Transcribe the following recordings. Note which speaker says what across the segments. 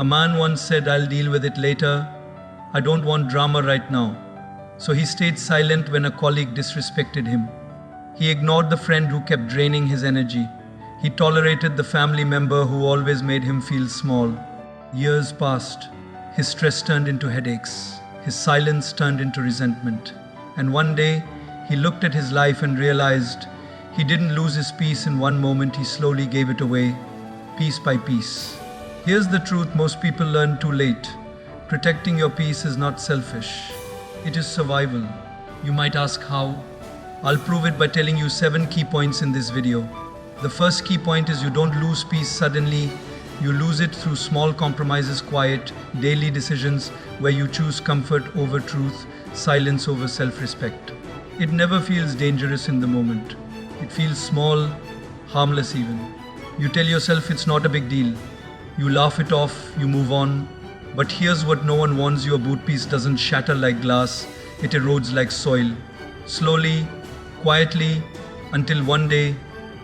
Speaker 1: A man once said, "I'll deal with it later. I don't want drama right now." So he stayed silent when a colleague disrespected him. He ignored the friend who kept draining his energy. He tolerated the family member who always made him feel small. Years passed. His stress turned into headaches. His silence turned into resentment. And one day, he looked at his life and realized he didn't lose his peace in one moment, he slowly gave it away, piece by piece. Here's the truth most people learn too late. Protecting your peace is not selfish. It is survival. You might ask how? I'll prove it by telling you 7 key points in this video. The first key point is you don't lose peace suddenly. You lose it through small compromises, quiet, daily decisions where you choose comfort over truth, silence over self-respect. It never feels dangerous in the moment. It feels small, harmless even. You tell yourself it's not a big deal. You laugh it off, you move on. But here's what no one warns you: a boot piece doesn't shatter like glass, it erodes like soil. Slowly, quietly, until one day,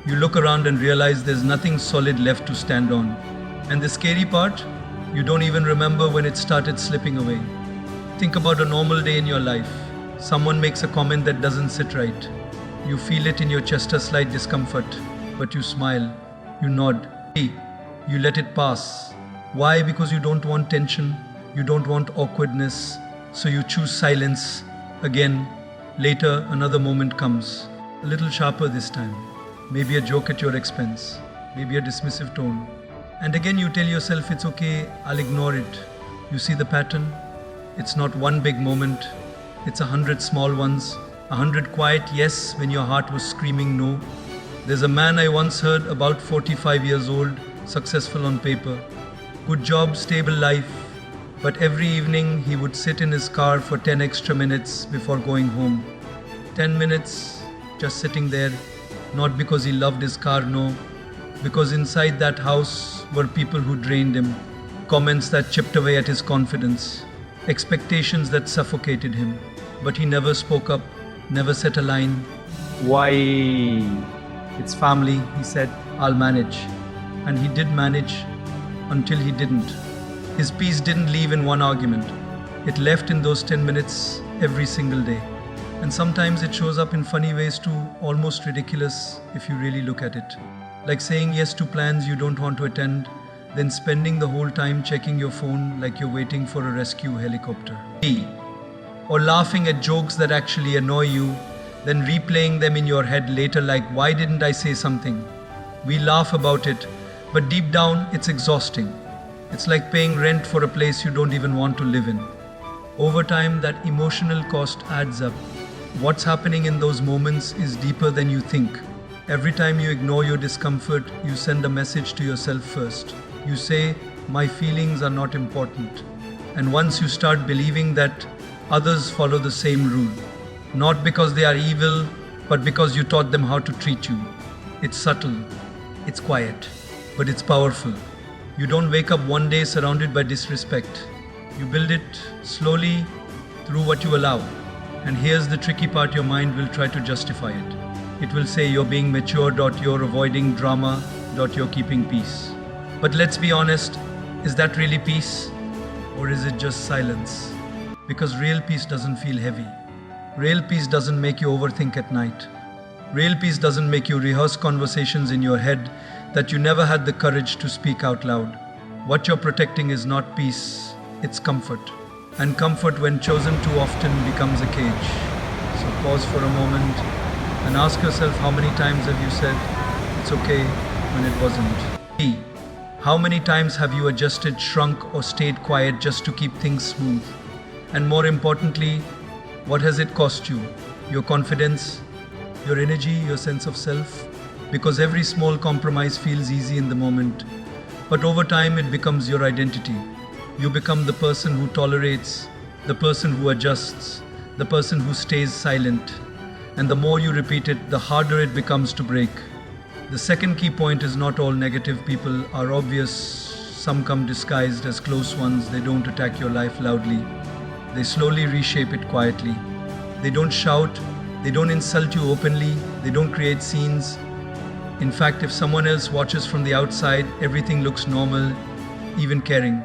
Speaker 1: you look around and realize there's nothing solid left to stand on. And the scary part, you don't even remember when it started slipping away. Think about a normal day in your life. Someone makes a comment that doesn't sit right. You feel it in your chest, a slight discomfort, but you smile, you nod, you let it pass. Why? Because you don't want tension, you don't want awkwardness, so you choose silence. Again, later, another moment comes, a little sharper this time. Maybe a joke at your expense, maybe a dismissive tone. And again you tell yourself it's okay, I'll ignore it. You see the pattern? It's not one big moment, it's 100 small ones, 100 quiet yes when your heart was screaming no. There's a man I once heard, about 45 years old, successful on paper. Good job, stable life, but every evening he would sit in his car for 10 extra minutes before going home. 10 minutes, just sitting there, not because he loved his car, no, because inside that house were people who drained him, comments that chipped away at his confidence, expectations that suffocated him. But he never spoke up, never said a line. Why? It's family, he said, I'll manage. And he did manage. Until he didn't. His peace didn't leave in one argument. It left in those 10 minutes every single day. And sometimes it shows up in funny ways too, almost ridiculous if you really look at it. Like saying yes to plans you don't want to attend, then spending the whole time checking your phone like you're waiting for a rescue helicopter. Or laughing at jokes that actually annoy you, then replaying them in your head later like, why didn't I say something? We laugh about it, but deep down, it's exhausting. It's like paying rent for a place you don't even want to live in. Over time, that emotional cost adds up. What's happening in those moments is deeper than you think. Every time you ignore your discomfort, you send a message to yourself first. You say, my feelings are not important. And once you start believing that, others follow the same rule. Not because they are evil, but because you taught them how to treat you. It's subtle, it's quiet, but it's powerful. You don't wake up one day surrounded by disrespect. You build it slowly through what you allow. And here's the tricky part: your mind will try to justify it. It will say you're being mature, you're avoiding drama, you're keeping peace. But let's be honest, is that really peace? Or is it just silence? Because real peace doesn't feel heavy. Real peace doesn't make you overthink at night. Real peace doesn't make you rehearse conversations in your head that you never had the courage to speak out loud. What you're protecting is not peace, it's comfort. And comfort, when chosen too often, becomes a cage. So pause for a moment and ask yourself, how many times have you said, it's okay, when it wasn't? How many times have you adjusted, shrunk, or stayed quiet just to keep things smooth? And more importantly, what has it cost you? Your confidence, your energy, your sense of self? Because every small compromise feels easy in the moment, but over time it becomes your identity. You become the person who tolerates, the person who adjusts, the person who stays silent. And the more you repeat it, the harder it becomes to break. The second key point is not all negative people are obvious. Some come disguised as close ones. They don't attack your life loudly. They slowly reshape it quietly. They don't shout. They don't insult you openly. They don't create scenes. In fact, if someone else watches from the outside, everything looks normal, even caring.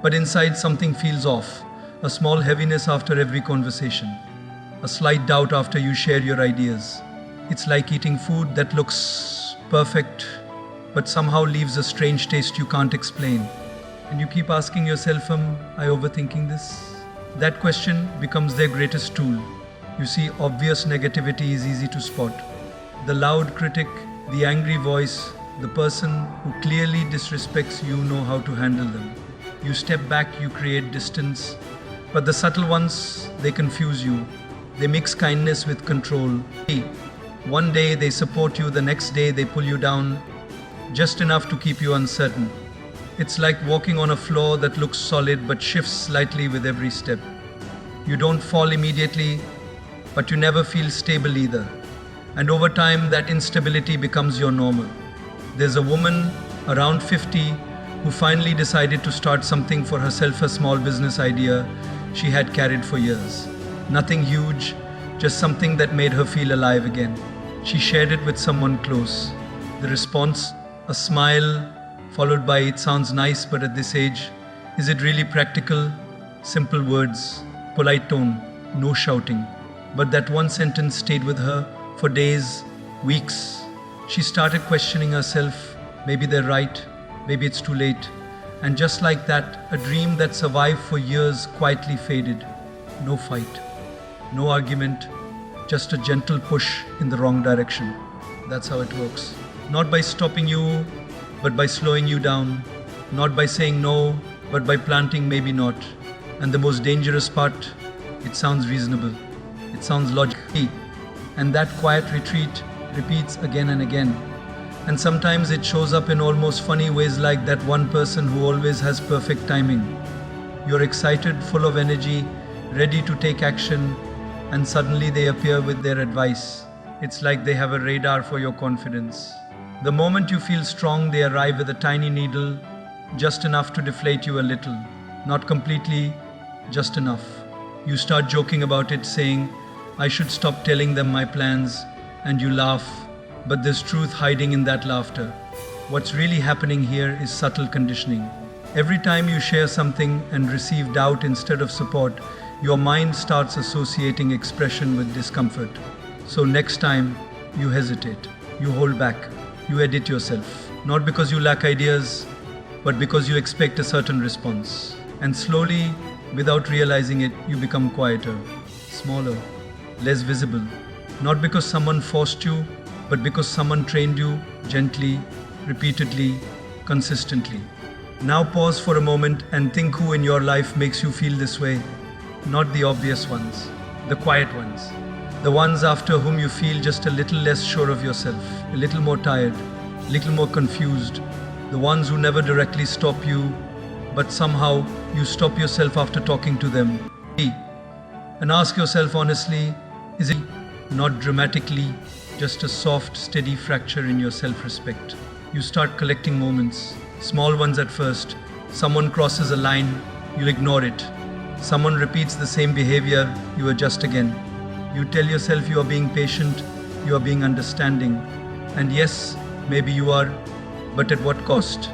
Speaker 1: But inside something feels off. A small heaviness after every conversation. A slight doubt after you share your ideas. It's like eating food that looks perfect but somehow leaves a strange taste you can't explain. And you keep asking yourself, am I overthinking this? That question becomes their greatest tool. You see, obvious negativity is easy to spot. The loud critic, the angry voice, the person who clearly disrespects you know how to handle them. You step back, you create distance. But the subtle ones, they confuse you. They mix kindness with control. One day they support you, the next day they pull you down, just enough to keep you uncertain. It's like walking on a floor that looks solid but shifts slightly with every step. You don't fall immediately, but you never feel stable either. And over time, that instability becomes your normal. There's a woman around 50 who finally decided to start something for herself, a small business idea she had carried for years. Nothing huge, just something that made her feel alive again. She shared it with someone close. The response, a smile, followed by "it sounds nice, but at this age, is it really practical?" Simple words, polite tone, no shouting. But that one sentence stayed with her for days, weeks. She started questioning herself. Maybe they're right, maybe it's too late. And just like that, a dream that survived for years quietly faded. No fight, no argument, just a gentle push in the wrong direction. That's how it works. Not by stopping you, but by slowing you down. Not by saying no, but by planting maybe not. And the most dangerous part, it sounds reasonable. It sounds logical. And that quiet retreat repeats again and again. And sometimes it shows up in almost funny ways, like that one person who always has perfect timing. You're excited, full of energy, ready to take action, and suddenly they appear with their advice. It's like they have a radar for your confidence. The moment you feel strong, they arrive with a tiny needle, just enough to deflate you a little. Not completely, just enough. You start joking about it, saying, "I should stop telling them my plans," and you laugh. But there's truth hiding in that laughter. What's really happening here is subtle conditioning. Every time you share something and receive doubt instead of support, your mind starts associating expression with discomfort. So next time, you hesitate, you hold back, you edit yourself. Not because you lack ideas, but because you expect a certain response. And slowly, without realizing it, you become quieter, smaller, less visible. Not because someone forced you, but because someone trained you gently, repeatedly, consistently. Now pause for a moment and think who in your life makes you feel this way. Not the obvious ones, the quiet ones. The ones after whom you feel just a little less sure of yourself, a little more tired, a little more confused. The ones who never directly stop you, but somehow you stop yourself after talking to them. And ask yourself honestly, is it not dramatically, just a soft, steady fracture in your self-respect? You start collecting moments, small ones at first. Someone crosses a line, you'll ignore it. Someone repeats the same behavior, you adjust again. You tell yourself you are being patient, you are being understanding. And yes, maybe you are, but at what cost?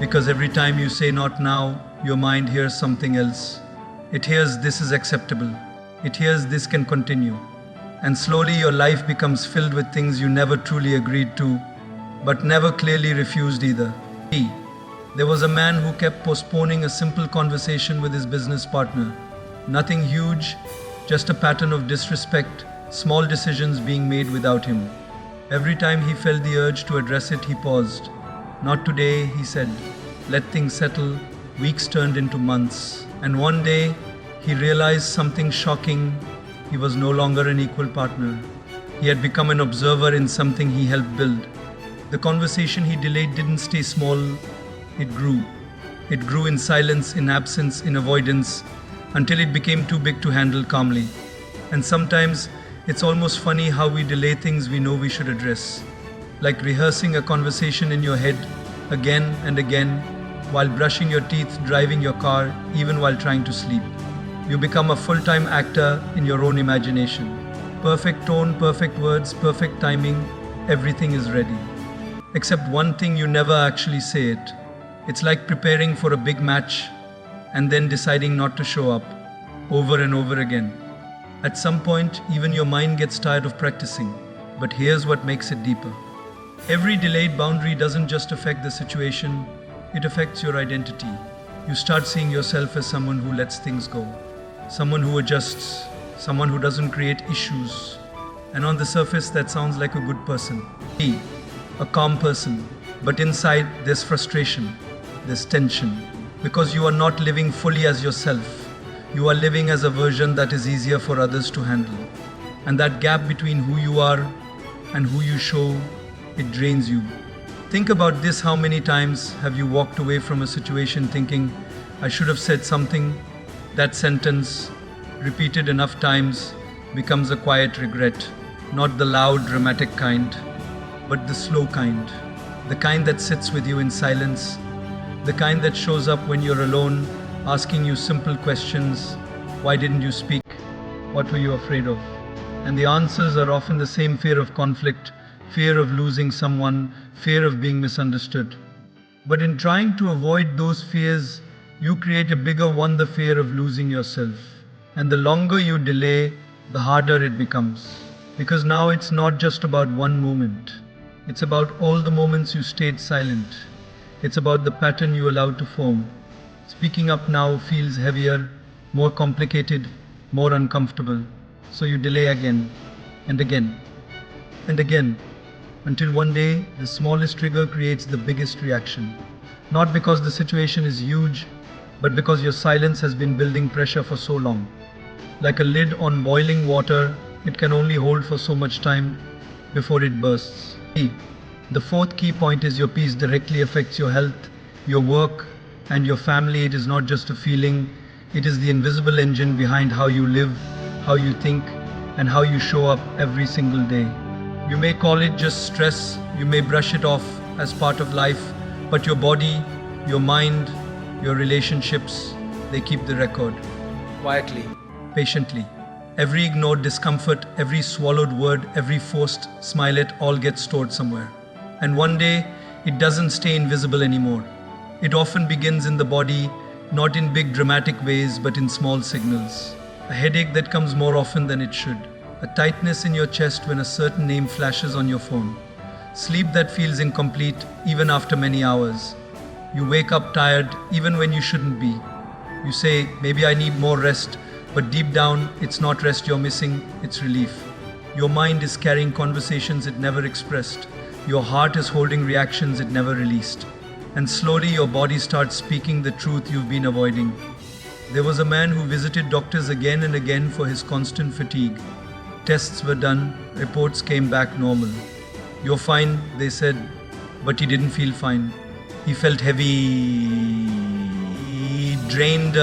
Speaker 1: Because every time you say not now, your mind hears something else. It hears this is acceptable. It hears this can continue. And slowly your life becomes filled with things you never truly agreed to, but never clearly refused either. There was a man who kept postponing a simple conversation with his business partner. Nothing huge, just a pattern of disrespect, small decisions being made without him. Every time he felt the urge to address it, he paused. Not today, he said. Let things settle. Weeks turned into months. And one day, he realized something shocking. He was no longer an equal partner. He had become an observer in something he helped build. The conversation he delayed didn't stay small. It grew. It grew in silence, in absence, in avoidance, until it became too big to handle calmly. And sometimes it's almost funny how we delay things we know we should address. Like rehearsing a conversation in your head again and again, while brushing your teeth, driving your car, even while trying to sleep. You become a full-time actor in your own imagination. Perfect tone, perfect words, perfect timing, everything is ready. Except one thing, you never actually say it. It's like preparing for a big match. and then deciding not to show up over and over again. At some point, even your mind gets tired of practicing. But here's what makes it deeper. Every delayed boundary doesn't just affect the situation, it affects your identity. You start seeing yourself as someone who lets things go, someone who adjusts, someone who doesn't create issues. And on the surface, that sounds like a good person. A calm person. But inside, there's frustration, there's tension. Because you are not living fully as yourself. You are living as a version that is easier for others to handle. And that gap between who you are and who you show, it drains you. Think about this: how many times have you walked away from a situation thinking, I should have said something? That sentence, repeated enough times, becomes a quiet regret. Not the loud, dramatic kind, but the slow kind. The kind that sits with you in silence. The kind that shows up when you're alone, asking you simple questions. Why didn't you speak? What were you afraid of? And the answers are often the same: fear of conflict, fear of losing someone, fear of being misunderstood. But in trying to avoid those fears, you create a bigger one: the fear of losing yourself. And the longer you delay, the harder it becomes. Because now it's not just about one moment. It's about all the moments you stayed silent. It's about the pattern you allowed to form. Speaking up now feels heavier, more complicated, more uncomfortable. So you delay again and again and again, until one day the smallest trigger creates the biggest reaction. Not because the situation is huge, but because your silence has been building pressure for so long. Like a lid on boiling water, it can only hold for so much time before it bursts. The fourth key point is your peace directly affects your health, your work, and your family. It is not just a feeling, it is the invisible engine behind how you live, how you think, and how you show up every single day. You may call it just stress, you may brush it off as part of life, but your body, your mind, your relationships, they keep the record. Quietly, patiently. Every ignored discomfort, every swallowed word, every forced smile, it all gets stored somewhere. And one day, it doesn't stay invisible anymore. It often begins in the body, not in big dramatic ways, but in small signals. A headache that comes more often than it should. A tightness in your chest when a certain name flashes on your phone. Sleep that feels incomplete even after many hours. You wake up tired even when you shouldn't be. You say, maybe I need more rest, but deep down, it's not rest you're missing, it's relief. Your mind is carrying conversations it never expressed. Your heart is holding reactions it never released. And slowly your body starts speaking the truth you've been avoiding. There was a man who visited doctors again and again for his constant fatigue. Tests were done, reports came back normal. You're fine, they said, but he didn't feel fine. He felt heavy, drained,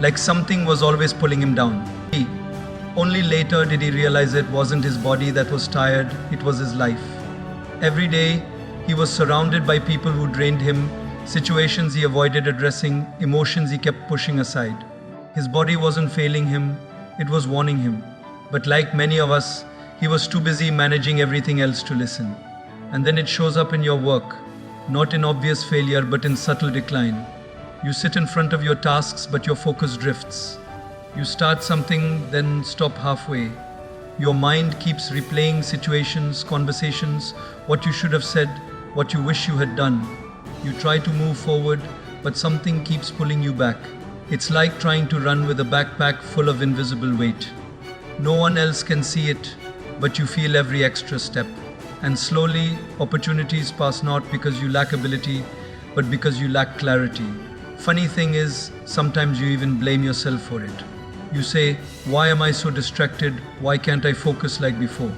Speaker 1: like something was always pulling him down. Only later did he realize it wasn't his body that was tired, it was his life. Every day, he was surrounded by people who drained him, situations he avoided addressing, emotions he kept pushing aside. His body wasn't failing him, it was warning him. But like many of us, he was too busy managing everything else to listen. And then it shows up in your work, not in obvious failure, but in subtle decline. You sit in front of your tasks, but your focus drifts. You start something, then stop halfway. Your mind keeps replaying situations, conversations, what you should have said, what you wish you had done. You try to move forward, but something keeps pulling you back. It's like trying to run with a backpack full of invisible weight. No one else can see it, but you feel every extra step. And slowly, opportunities pass not because you lack ability, but because you lack clarity. Funny thing is, sometimes you even blame yourself for it. You say, why am I so distracted? Why can't I focus like before?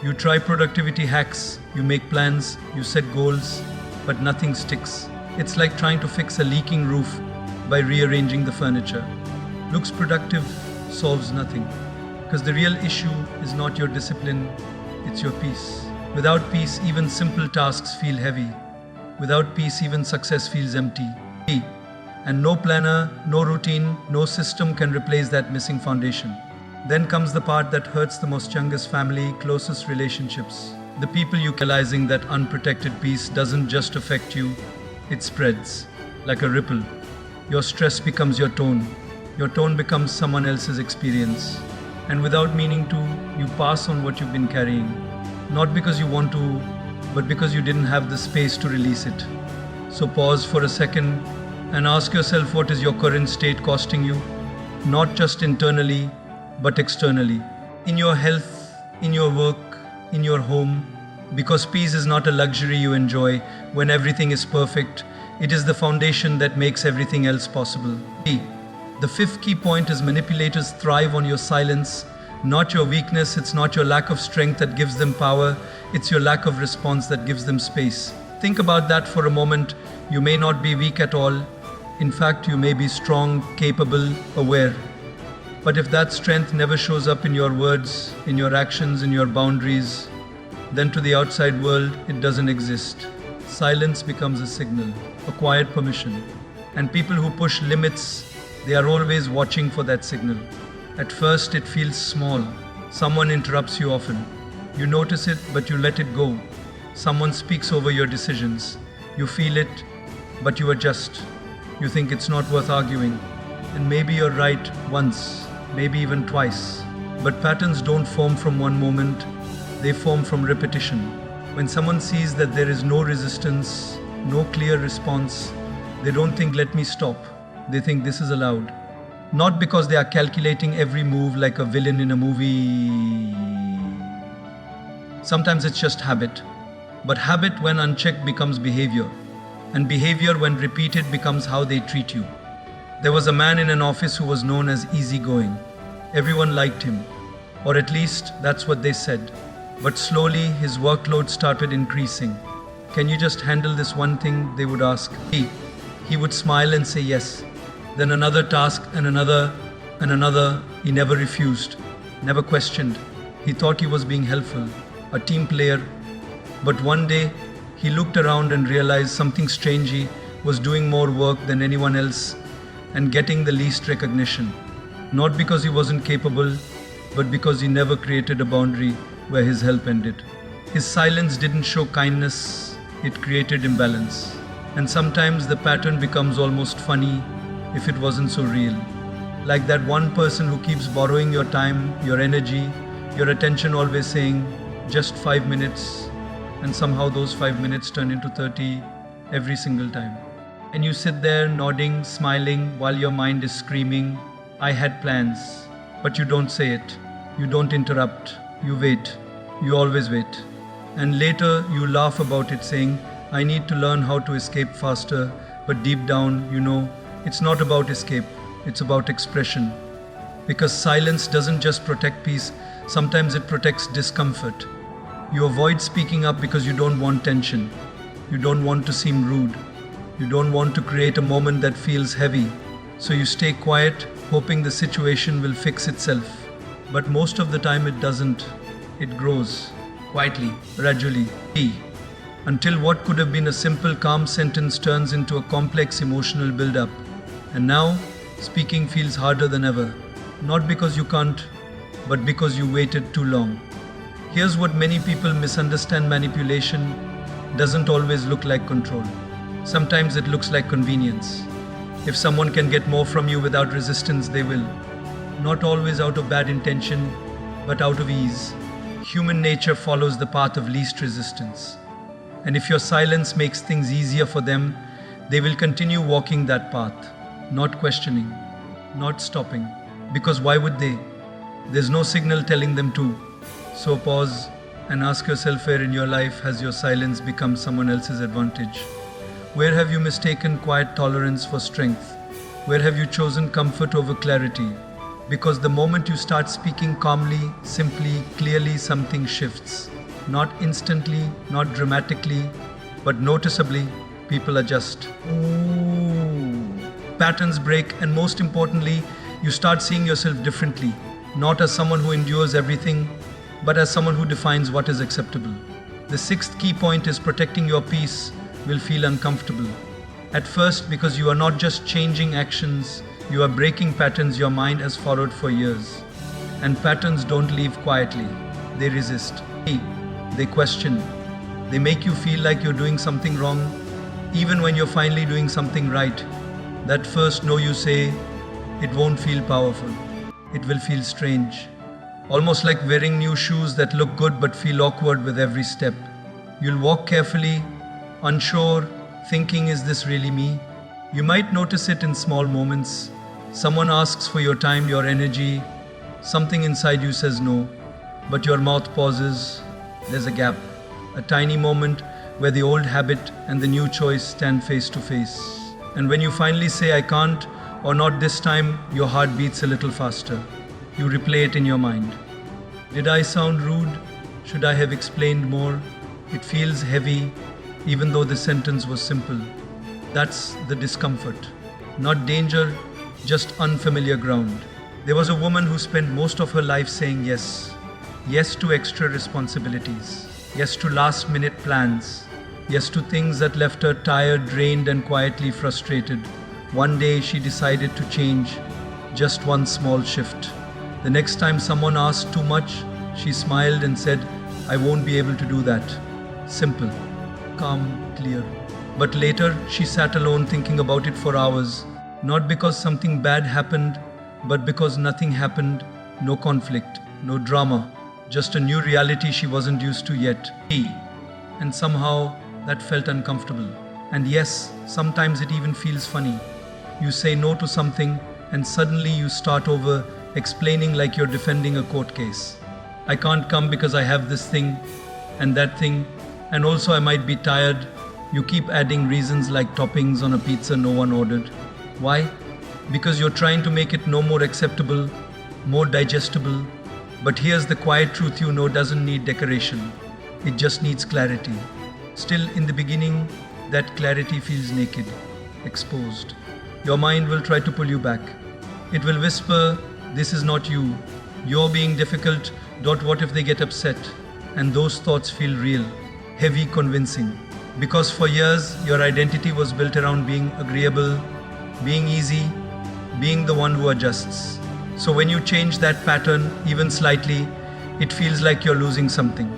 Speaker 1: You try productivity hacks, you make plans, you set goals, but nothing sticks. It's like trying to fix a leaking roof by rearranging the furniture. Looks productive, solves nothing. Because the real issue is not your discipline, it's your peace. Without peace, even simple tasks feel heavy. Without peace, even success feels empty. And no planner, no routine, no system can replace that missing foundation. Then comes the part that hurts the most: youngest family, closest relationships. The people you realizing that unprotected peace doesn't just affect you, it spreads like a ripple. Your stress becomes your tone. Your tone becomes someone else's experience. And without meaning to, you pass on what you've been carrying. Not because you want to, but because you didn't have the space to release it. So pause for a second and ask yourself, what is your current state costing you? Not just internally, but externally. In your health, in your work, in your home. Because peace is not a luxury you enjoy when everything is perfect. It is the foundation that makes everything else possible. The fifth key point is manipulators thrive on your silence, not your weakness. It's not your lack of strength that gives them power. It's your lack of response that gives them space. Think about that for a moment. You may not be weak at all. In fact, you may be strong, capable, aware. But if that strength never shows up in your words, in your actions, in your boundaries, then to the outside world, it doesn't exist. Silence becomes a signal, a quiet permission. And people who push limits, they are always watching for that signal. At first, it feels small. Someone interrupts you often. You notice it, but you let it go. Someone speaks over your decisions. You feel it, but you adjust. You think it's not worth arguing. And maybe you're right once, maybe even twice. But patterns don't form from one moment. They form from repetition. When someone sees that there is no resistance, no clear response, they don't think, let me stop. They think this is allowed. Not because they are calculating every move like a villain in a movie. Sometimes it's just habit. But habit, when unchecked, becomes behavior. And behavior, when repeated, becomes how they treat you. There was a man in an office who was known as easygoing. Everyone liked him. Or at least, that's what they said. But slowly, his workload started increasing. Can you just handle this one thing? They would ask. He would smile and say yes. Then another task and another and another. He never refused, never questioned. He thought he was being helpful, a team player. But one day, he looked around and realized something strange. He was doing more work than anyone else and getting the least recognition. Not because he wasn't capable, but because he never created a boundary where his help ended. His silence didn't show kindness, it created imbalance. And sometimes the pattern becomes almost funny if it wasn't so real. Like that one person who keeps borrowing your time, your energy, your attention, always saying, just 5 minutes, and somehow those 5 minutes turn into 30 every single time. And you sit there nodding, smiling, while your mind is screaming, I had plans. But you don't say it. You don't interrupt. You wait. You always wait. And later you laugh about it, saying, I need to learn how to escape faster. But deep down, you know, it's not about escape. It's about expression. Because silence doesn't just protect peace. Sometimes it protects discomfort. You avoid speaking up because you don't want tension. You don't want to seem rude. You don't want to create a moment that feels heavy. So you stay quiet, hoping the situation will fix itself. But most of the time it doesn't. It grows, quietly, gradually, until what could have been a simple, calm sentence turns into a complex emotional build-up. And now, speaking feels harder than ever. Not because you can't, but because you waited too long. Here's what many people misunderstand: manipulation doesn't always look like control. Sometimes it looks like convenience. If someone can get more from you without resistance, they will. Not always out of bad intention, but out of ease. Human nature follows the path of least resistance. And if your silence makes things easier for them, they will continue walking that path, not questioning, not stopping. Because why would they? There's no signal telling them to. So pause and ask yourself, where in your life has your silence become someone else's advantage? Where have you mistaken quiet tolerance for strength? Where have you chosen comfort over clarity? Because the moment you start speaking calmly, simply, clearly, something shifts. Not instantly, not dramatically, but noticeably, people adjust. Patterns break, and most importantly, you start seeing yourself differently. Not as someone who endures everything, but as someone who defines what is acceptable. The sixth key point is protecting your peace will feel uncomfortable. At first, because you are not just changing actions, you are breaking patterns your mind has followed for years. And patterns don't leave quietly. They resist. They question. They make you feel like you're doing something wrong, even when you're finally doing something right. That first no you say, it won't feel powerful. It will feel strange. Almost like wearing new shoes that look good but feel awkward with every step. You'll walk carefully, unsure, thinking, is this really me? You might notice it in small moments. Someone asks for your time, your energy. Something inside you says no, but your mouth pauses. There's a gap, a tiny moment where the old habit and the new choice stand face to face. And when you finally say, I can't, or not this time, your heart beats a little faster. You replay it in your mind. Did I sound rude? Should I have explained more? It feels heavy, even though the sentence was simple. That's the discomfort. Not danger, just unfamiliar ground. There was a woman who spent most of her life saying yes. Yes to extra responsibilities. Yes to last minute plans. Yes to things that left her tired, drained, and quietly frustrated. One day she decided to change. Just one small shift. The next time someone asked too much, she smiled and said, I won't be able to do that. Simple, calm, clear. But later she sat alone thinking about it for hours. Not because something bad happened, but because nothing happened. No conflict, no drama. Just a new reality she wasn't used to yet. And somehow that felt uncomfortable. And yes, sometimes it even feels funny. You say no to something and suddenly you start over, explaining like you're defending a court case. I can't come because I have this thing and that thing, and also I might be tired. You keep adding reasons like toppings on a pizza no one ordered. Why? Because you're trying to make it no more acceptable, more digestible. But here's the quiet truth you know doesn't need decoration. It just needs clarity. Still, in the beginning, that clarity feels naked, exposed. Your mind will try to pull you back. It will whisper, this is not you. You're being difficult. What if they get upset? And those thoughts feel real, heavy, convincing. Because for years, your identity was built around being agreeable, being easy, being the one who adjusts. So when you change that pattern, even slightly, it feels like you're losing something.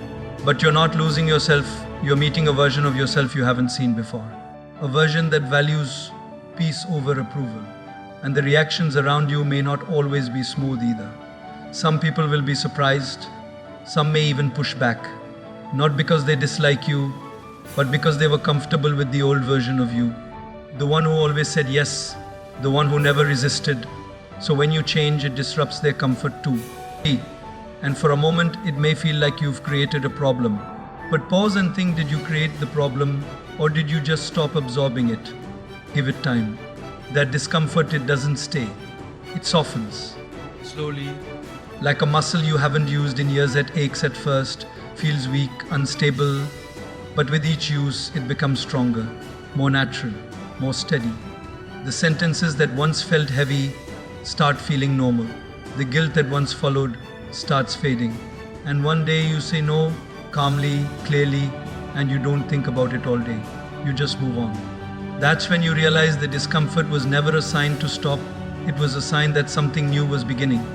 Speaker 1: But you're not losing yourself, you're meeting a version of yourself you haven't seen before. A version that values peace over approval. And the reactions around you may not always be smooth either. Some people will be surprised, some may even push back. Not because they dislike you, but because they were comfortable with the old version of you. The one who always said yes, the one who never resisted. So when you change, it disrupts their comfort too. And for a moment, it may feel like you've created a problem. But pause and think, did you create the problem, or did you just stop absorbing it? Give it time. That discomfort, it doesn't stay. It softens. Slowly. Like a muscle you haven't used in years that aches at first, feels weak, unstable. But with each use, it becomes stronger, more natural, more steady. The sentences that once felt heavy start feeling normal. The guilt that once followed starts fading. And one day you say no, calmly, clearly, and you don't think about it all day. You just move on. That's when you realize the discomfort was never a sign to stop. It was a sign that something new was beginning.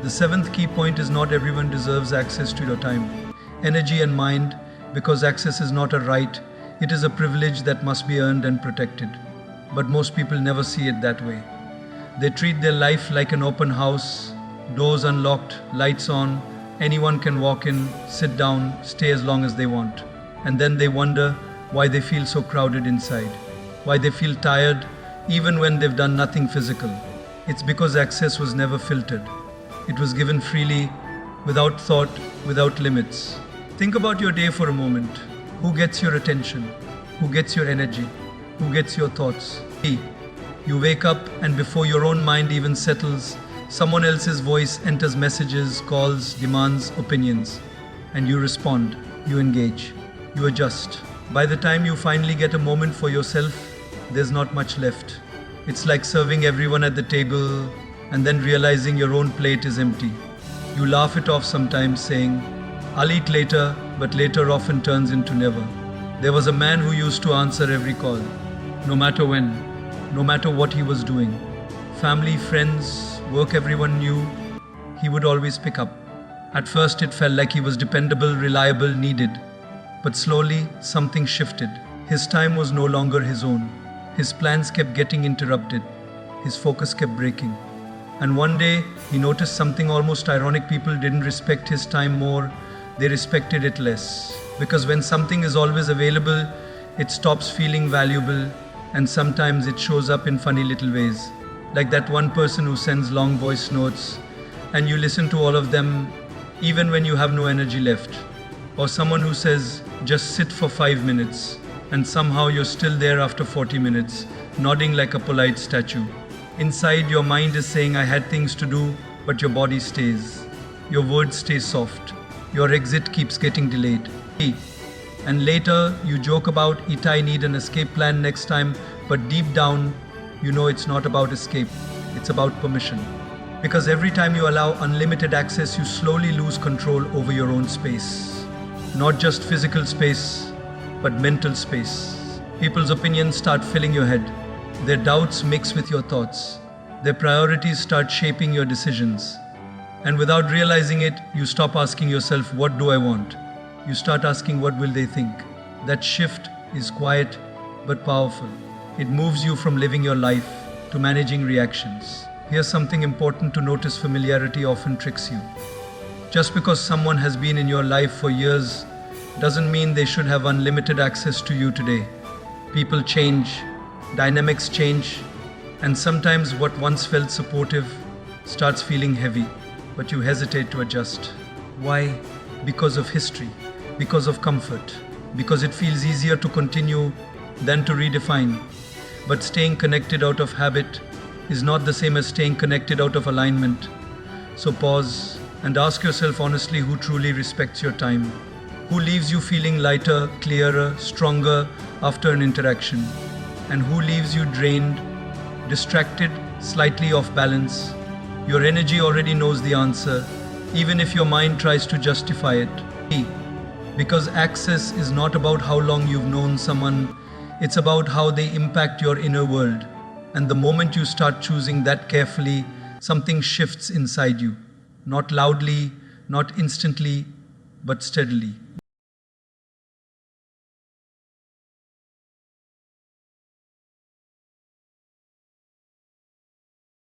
Speaker 1: The seventh key point is not everyone deserves access to your time, energy and mind, because access is not a right, it is a privilege that must be earned and protected. But most people never see it that way. They treat their life like an open house, doors unlocked, lights on, anyone can walk in, sit down, stay as long as they want. And then they wonder why they feel so crowded inside, why they feel tired even when they've done nothing physical. It's because access was never filtered. It was given freely, without thought, without limits. Think about your day for a moment. Who gets your attention? Who gets your energy? Who gets your thoughts? You wake up and before your own mind even settles, someone else's voice enters messages, calls, demands, opinions. And you respond, you engage, you adjust. By the time you finally get a moment for yourself, there's not much left. It's like serving everyone at the table and then realizing your own plate is empty. You laugh it off sometimes saying, I'll eat later, but later often turns into never. There was a man who used to answer every call, no matter when, no matter what he was doing. Family, friends, work everyone knew, he would always pick up. At first it felt like he was dependable, reliable, needed. But slowly something shifted. His time was no longer his own. His plans kept getting interrupted. His focus kept breaking. And one day, he noticed something almost ironic. People didn't respect his time more, they respected it less. Because when something is always available, it stops feeling valuable, and sometimes it shows up in funny little ways. Like that one person who sends long voice notes, and you listen to all of them even when you have no energy left. Or someone who says, just sit for 5 minutes, and somehow you're still there after 40 minutes, nodding like a polite statue. Inside, your mind is saying, I had things to do, but your body stays. Your words stay soft. Your exit keeps getting delayed. And later, you joke about it, I need an escape plan next time, but deep down, you know it's not about escape, it's about permission. Because every time you allow unlimited access, you slowly lose control over your own space. Not just physical space, but mental space. People's opinions start filling your head. Their doubts mix with your thoughts. Their priorities start shaping your decisions. And without realizing it, you stop asking yourself, what do I want? You start asking, what will they think? That shift is quiet but powerful. It moves you from living your life to managing reactions. Here's something important to notice: familiarity often tricks you. Just because someone has been in your life for years doesn't mean they should have unlimited access to you today. People change, dynamics change, and sometimes what once felt supportive starts feeling heavy, but you hesitate to adjust. Why? Because of history, because of comfort, because it feels easier to continue than to redefine. But staying connected out of habit is not the same as staying connected out of alignment. So pause and ask yourself honestly, who truly respects your time? Who leaves you feeling lighter, clearer, stronger after an interaction? And who leaves you drained, distracted, slightly off balance? Your energy already knows the answer, even if your mind tries to justify it. Because access is not about how long you've known someone, it's about how they impact your inner world. And the moment you start choosing that carefully, something shifts inside you. Not loudly, not instantly, but steadily.